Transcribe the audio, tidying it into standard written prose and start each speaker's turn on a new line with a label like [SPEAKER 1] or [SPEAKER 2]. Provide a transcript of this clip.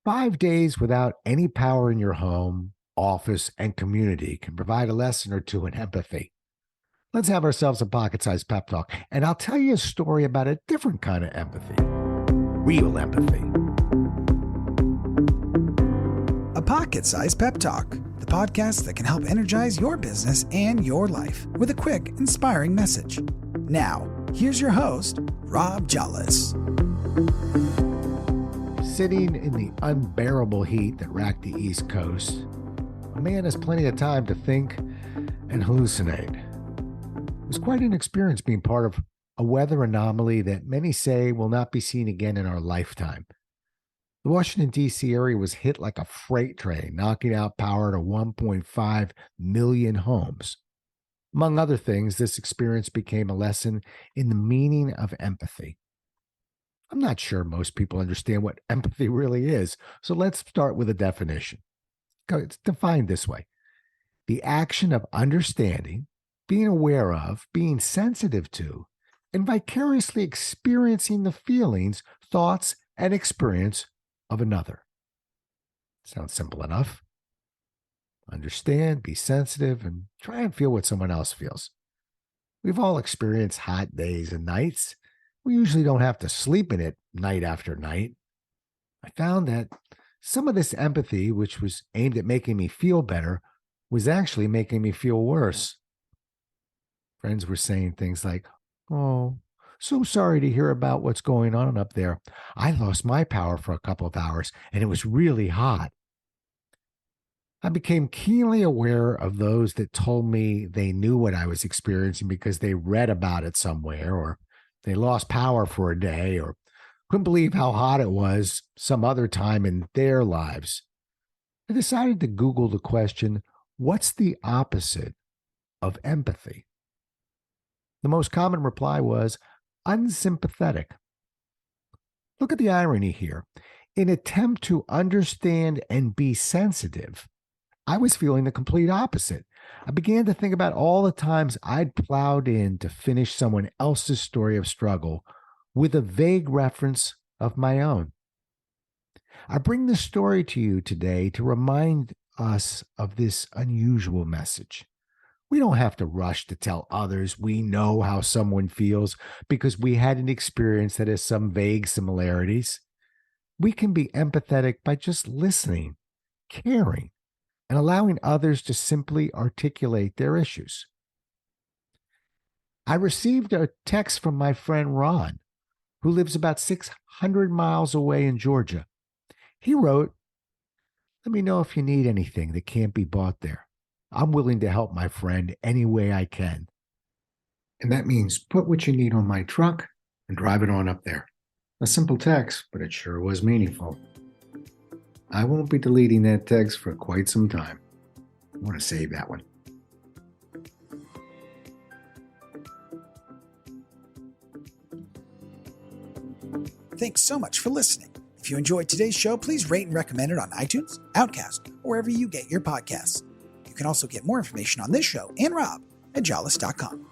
[SPEAKER 1] 5 days without any power in your home, office, and community can provide a lesson or two in empathy. Let's have ourselves a pocket sized pep talk, and I'll tell you a story about a different kind of empathy, real empathy.
[SPEAKER 2] A Pocket Sized Pep Talk, the podcast that can help energize your business and your life with a quick, inspiring message. Now, here's your host, Rob Jollis.
[SPEAKER 1] Sitting in the unbearable heat that racked the East Coast, a man has plenty of time to think and hallucinate. It was quite an experience being part of a weather anomaly that many say will not be seen again in our lifetime. The Washington, D.C. area was hit like a freight train, knocking out power to 1.5 million homes. Among other things, this experience became a lesson in the meaning of empathy. I'm not sure most people understand what empathy really is, so let's start with a definition. It's defined this way: the action of understanding, being aware of, being sensitive to, and vicariously experiencing the feelings, thoughts, and experience of another. Sounds simple enough. Understand, be sensitive, and try and feel what someone else feels. We've all experienced hot days and nights. We usually don't have to sleep in it night after night. I found that some of this empathy, which was aimed at making me feel better, was actually making me feel worse. Friends were saying things like, "Oh, so sorry to hear about what's going on up there. I lost my power for a couple of hours and it was really hot." I became keenly aware of those that told me they knew what I was experiencing because they read about it somewhere, or they lost power for a day, or couldn't believe how hot it was some other time in their lives. I decided to Google the question, what's the opposite of empathy? The most common reply was unsympathetic. Look at the irony here. In attempt to understand and be sensitive, I was feeling the complete opposite. I began to think about all the times I'd plowed in to finish someone else's story of struggle with a vague reference of my own. I bring this story to you today to remind us of this unusual message. We don't have to rush to tell others we know how someone feels because we had an experience that has some vague similarities. We can be empathetic by just listening, caring, and allowing others to simply articulate their issues. I received a text from my friend Ron, who lives about 600 miles away in Georgia. He wrote, "Let me know if you need anything that can't be bought there. I'm willing to help my friend any way I can. And that means put what you need on my truck and drive it on up there." A simple text, but it sure was meaningful. I won't be deleting that text for quite some time. I want to save that one.
[SPEAKER 2] Thanks so much for listening. If you enjoyed today's show, please rate and recommend it on iTunes, Outcast, or wherever you get your podcasts. You can also get more information on this show and Rob at jollis.com.